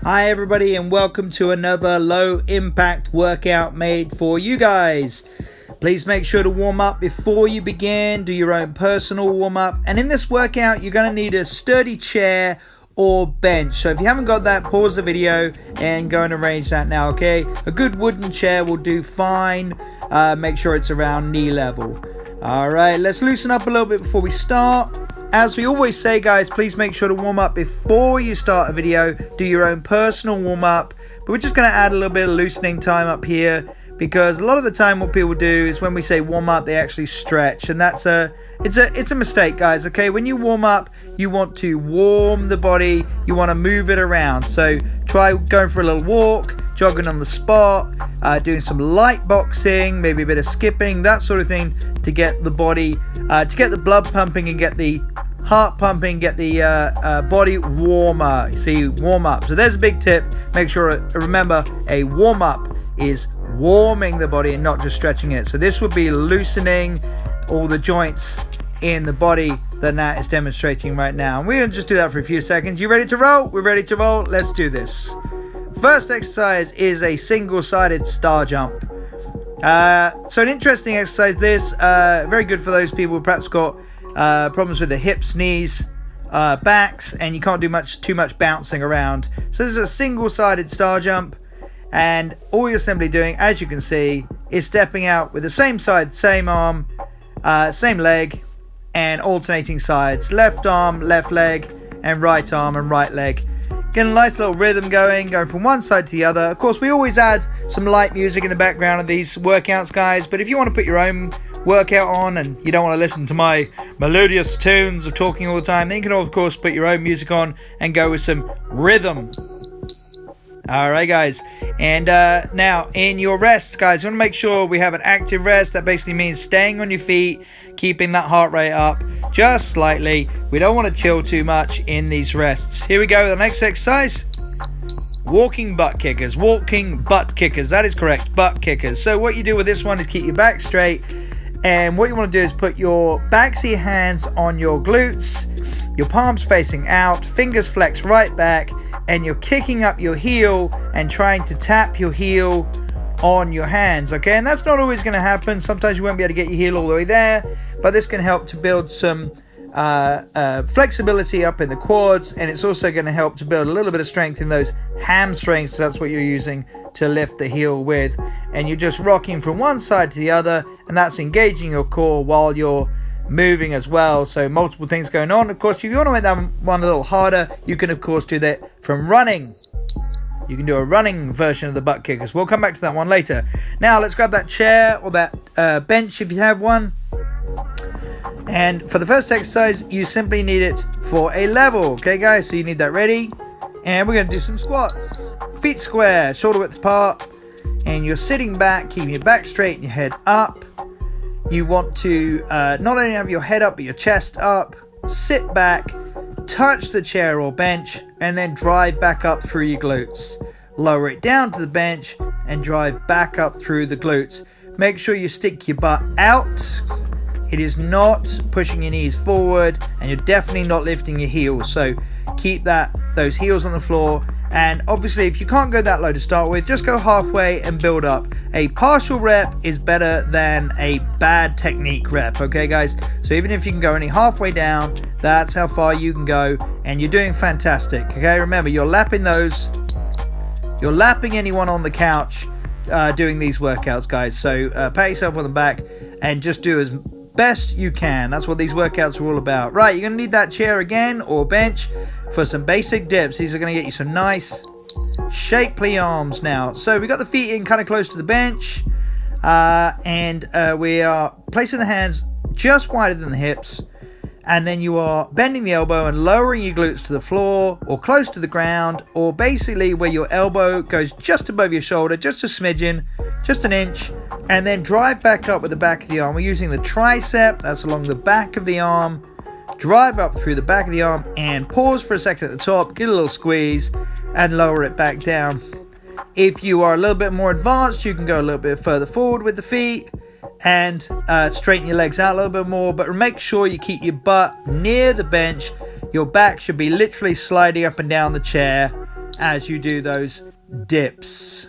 Hi everybody, and welcome to another low impact workout made for you guys. Please make sure to warm up before you begin. Do your own personal warm up. And in this workout, you're going to need a sturdy chair or bench. So if you haven't got that, pause the video and go and arrange that now, okay? A good wooden chair will do fine. Make sure it's around knee level. All right, let's loosen up a little bit before we start. As we always say, guys, please make sure to warm up before you start a video. Do your own personal warm up. But we're just going to add a little bit of loosening time up here, because a lot of the time what people do is when we say warm up, they actually stretch, and it's a mistake, guys. Okay, when you warm up, you want to warm the body, you want to move it around. So try going for a little walk, jogging on the spot, doing some light boxing, maybe a bit of skipping, that sort of thing, to get the body, to get the blood pumping and get the heart pumping, get the body warmer. See, warm up. So there's a big tip. Make sure, remember, a warm up is warming the body and not just stretching it. So this would be loosening all the joints in the body that Nat is demonstrating right now. And we're going to just do that for a few seconds. You ready to roll? We're ready to roll. Let's do this. First exercise is a single-sided star jump. So an interesting exercise, this very good for those people who perhaps got problems with the hips, knees, backs, and you can't do too much bouncing around. So this is a single-sided star jump, and all you're simply doing, as you can see, is stepping out with the same side, same arm, same leg, and alternating sides. Left arm, left leg, and right arm and right leg. Getting a nice little rhythm going from one side to the other. Of course, we always add some light music in the background of these workouts, guys, but if you want to put your own workout on and you don't want to listen to my melodious tunes of talking all the time, then you can of course put your own music on and go with some rhythm. Alright, guys, and now in your rests, guys, you want to make sure we have an active rest. That basically means staying on your feet, keeping that heart rate up just slightly. We don't want to chill too much in these rests. Here we go with the next exercise. Walking butt kickers. Walking butt kickers, that is correct, butt kickers. So what you do with this one is keep your back straight, and what you want to do is put your backs of your hands on your glutes, your palms facing out, fingers flexed right back, and you're kicking up your heel and trying to tap your heel on your hands, okay? And that's not always going to happen. Sometimes you won't be able to get your heel all the way there, but this can help to build some flexibility up in the quads, and it's also going to help to build a little bit of strength in those hamstrings. So that's what you're using to lift the heel with, and you're just rocking from one side to the other, and that's engaging your core while you're moving as well. So multiple things going on. Of course, if you want to make that one a little harder, you can of course do that from running. You can do a running version of the butt kickers. We'll come back to that one later. Now let's grab that chair or that bench if you have one. And for the first exercise, you simply need it for a level. Okay, guys, so you need that ready. And we're going to do some squats. Feet square, shoulder width apart. And you're sitting back, keeping your back straight and your head up. You want to not only have your head up, but your chest up. Sit back, touch the chair or bench, and then drive back up through your glutes. Lower it down to the bench and drive back up through the glutes. Make sure you stick your butt out. It is not pushing your knees forward, and you're definitely not lifting your heels. So keep those heels on the floor. And obviously, if you can't go that low to start with, just go halfway and build up. A partial rep is better than a bad technique rep, okay, guys? So even if you can go only halfway down, that's how far you can go, and you're doing fantastic, okay? Remember, you're lapping anyone on the couch doing these workouts, guys. So pat yourself on the back and just do as best you can. That's what these workouts are all about. Right, you're going to need that chair again or bench for some basic dips. These are going to get you some nice shapely arms now. So we got the feet in kind of close to the bench, and we are placing the hands just wider than the hips, and then you are bending the elbow and lowering your glutes to the floor or close to the ground, or basically where your elbow goes just above your shoulder, just a smidgen, just an inch, and then drive back up with the back of the arm. We're using the tricep, that's along the back of the arm. Drive up through the back of the arm and pause for a second at the top, get a little squeeze, and lower it back down. If you are a little bit more advanced, you can go a little bit further forward with the feet and straighten your legs out a little bit more, but make sure you keep your butt near the bench. Your back should be literally sliding up and down the chair, as you do those dips.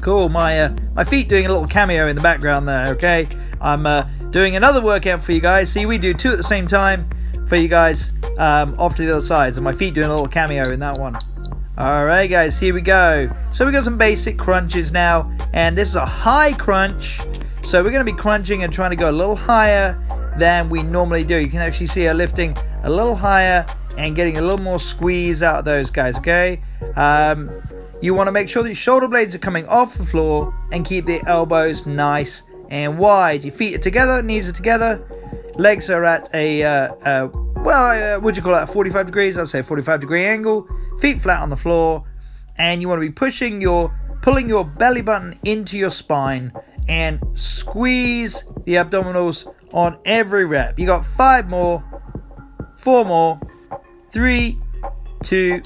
Cool, my feet doing a little cameo in the background there, okay? I'm doing another workout for you guys. See, we do 2 at the same time for you guys, off to the other side. So my feet doing a little cameo in that one. Alright guys, here we go. So we got some basic crunches now, and this is a high crunch. So we're going to be crunching and trying to go a little higher than we normally do. You can actually see her lifting a little higher and getting a little more squeeze out of those guys, okay? You want to make sure that your shoulder blades are coming off the floor and keep the elbows nice and wide. Your feet are together, knees are together, legs are at a, would you call that 45 degrees? I'd say 45-degree angle. Feet flat on the floor, and you want to be pulling your belly button into your spine and squeeze the abdominals on every rep. You got 5 more, 4 more, 3, 2,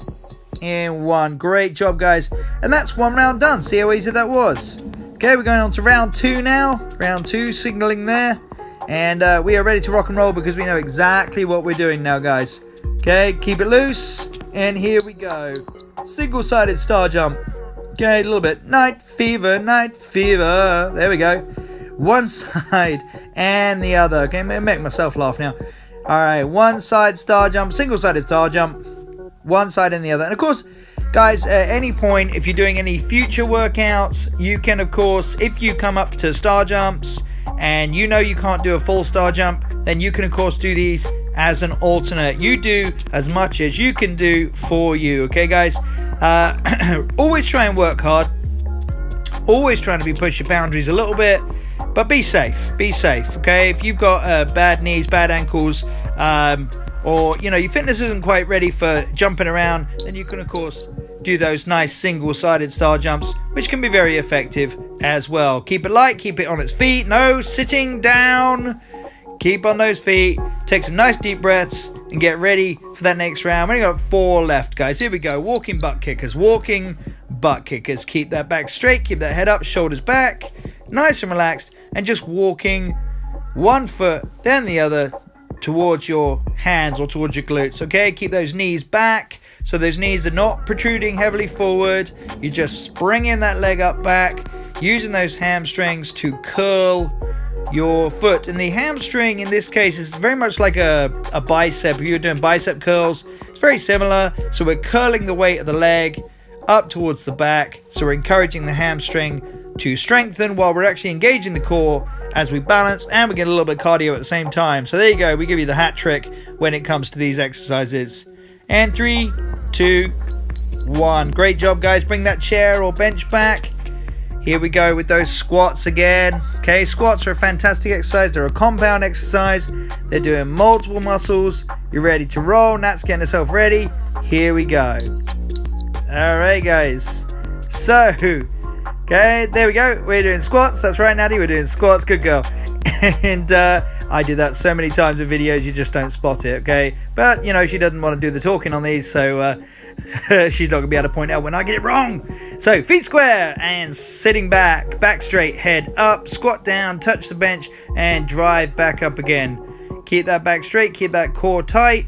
and 1. Great job, guys. And that's 1 round done. See how easy that was? Okay, we're going on to round 2 now. Round 2, signaling there. And we are ready to rock and roll because we know exactly what we're doing now, guys. Okay, keep it loose. And here we go. Single-sided star jump. Okay, a little bit. Night fever, night fever. There we go. One side and the other. Okay, make myself laugh now. Alright, one side star jump, single-sided star jump. One side and the other. And of course, guys, at any point, if you're doing any future workouts, you can, of course, if you come up to star jumps and you know you can't do a full star jump, then you can, of course, do these as an alternate. You do as much as you can do for you. Okay, guys? Always try and work hard. Always trying to push your boundaries a little bit. But be safe. Be safe, okay? If you've got bad knees, bad ankles, or, you know, your fitness isn't quite ready for jumping around, then you can, of course, do those nice single-sided star jumps, which can be very effective as well. Keep it light. Keep it on its feet. No sitting down. Keep on those feet. Take some nice deep breaths and get ready for that next round. We only got 4 left, guys. Here we go. Walking butt kickers. Walking butt kickers. Keep that back straight. Keep that head up. Shoulders back. Nice and relaxed. And just walking one foot, then the other, towards your hands or towards your glutes. Okay? Keep those knees back. So those knees are not protruding heavily forward. You're just springing that leg up back. Using those hamstrings to curl your foot. And the hamstring in this case is very much like a bicep. If you're doing bicep curls, it's very similar. So we're curling the weight of the leg up towards the back. So we're encouraging the hamstring to strengthen while we're actually engaging the core as we balance, and we get a little bit of cardio at the same time. So there you go. We give you the hat trick when it comes to these exercises. And 3, 2, 1. Great job, guys. Bring that chair or bench back. Here we go with those squats again. Okay, squats are a fantastic exercise. They're a compound exercise. They're doing multiple muscles. You're ready to roll. Nat's getting herself ready. Here we go. All right, guys. So, okay, there we go. We're doing squats. That's right, Natty. We're doing squats. Good girl. And I do that so many times in videos, you just don't spot it, okay? But, you know, she doesn't want to do the talking on these, so she's not going to be able to point out when I get it wrong. So, feet square and sitting back, back straight, head up, squat down, touch the bench, and drive back up again. Keep that back straight, keep that core tight,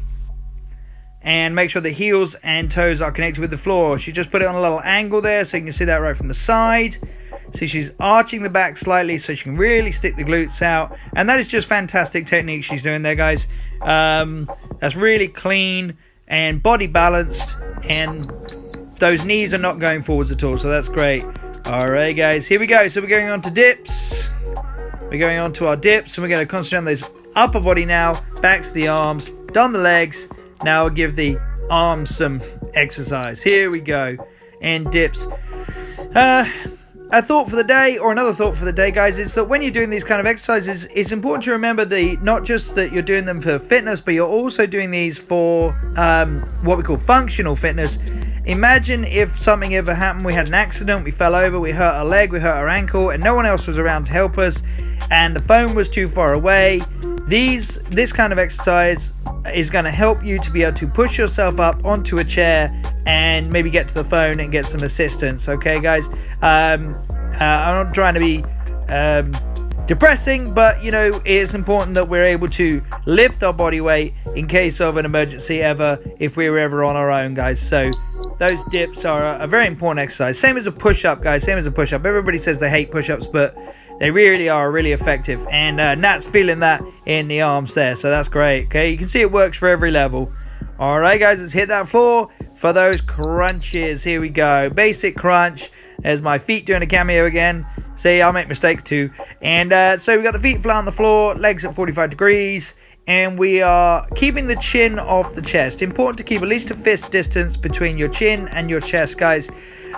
and make sure the heels and toes are connected with the floor. She just put it on a little angle there, so you can see that right from the side. See, she's arching the back slightly so she can really stick the glutes out. And that is just fantastic technique she's doing there, guys. That's really clean and body balanced. And those knees are not going forwards at all, so that's great. All right, guys, here we go. So we're going on to dips. We're going on to our dips, and we're going to concentrate on those upper body now. Back to the arms, down the legs. Now we'll give the arms some exercise. Here we go. And dips. A thought for the day, or another thought for the day, guys, is that when you're doing these kind of exercises, it's important to remember not just that you're doing them for fitness, but you're also doing these for what we call functional fitness. Imagine if something ever happened, we had an accident, we fell over, we hurt our leg, we hurt our ankle, and no one else was around to help us, and the phone was too far away. This kind of exercise is going to help you to be able to push yourself up onto a chair and maybe get to the phone and get some assistance. Okay, guys, I'm not trying to be depressing, but you know, it's important that we're able to lift our body weight in case of an emergency ever, if we were ever on our own, guys. So those dips are a very important exercise. Same as a push-up, guys. Same as a push-up. Everybody says they hate push-ups, but they really are really effective. And Nat's feeling that in the arms there, so that's great. Okay, you can see it works for every level. All right, guys, let's hit that floor for those crunches. Here we go. Basic crunch. There's my feet doing a cameo again. See, I'll make mistakes too. And so we got the feet flat on the floor, legs at 45 degrees. And we are keeping the chin off the chest. Important to keep at least a fist distance between your chin and your chest, guys.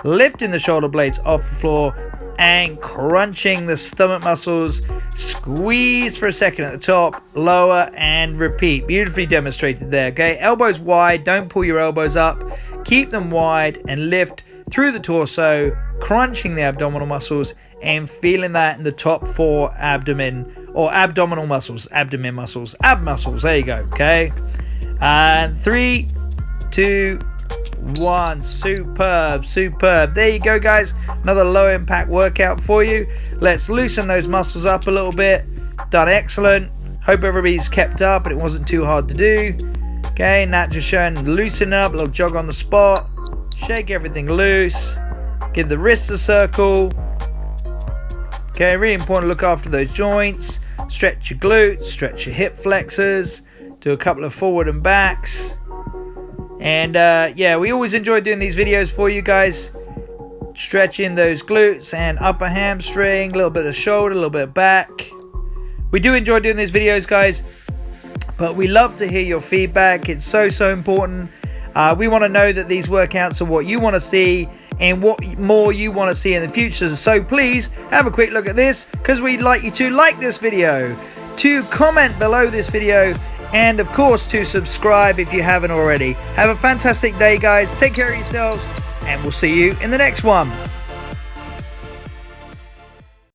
Lifting the shoulder blades off the floor and crunching the stomach muscles. Squeeze for a second at the top, lower, and repeat. Beautifully demonstrated there, okay? Elbows wide, don't pull your elbows up. Keep them wide and lift through the torso, crunching the abdominal muscles and feeling that in the top 4 abdomen or abdominal muscles, abdomen muscles, ab muscles. There you go, okay? And 3, 2, 1. Superb, superb. There you go, guys. Another low impact workout for you. Let's loosen those muscles up a little bit. Done excellent. Hope everybody's kept up and it wasn't too hard to do. Okay, Nat just showing loosening up, a little jog on the spot. Shake everything loose. Give the wrists a circle. Okay, really important to look after those joints. Stretch your glutes, stretch your hip flexors. Do a couple of forward and backs. And yeah, we always enjoy doing these videos for you guys. Stretching those glutes and upper hamstring, a little bit of shoulder, a little bit of back. We do enjoy doing these videos, guys, but we love to hear your feedback. It's so important. We want to know that these workouts are what you want to see and what more you want to see in the future. So please have a quick look at this, because we'd like you to like this video, to comment below this video, and of course to subscribe if you haven't already. Have a fantastic day, guys. Take care of yourselves, and we'll see you in the next one.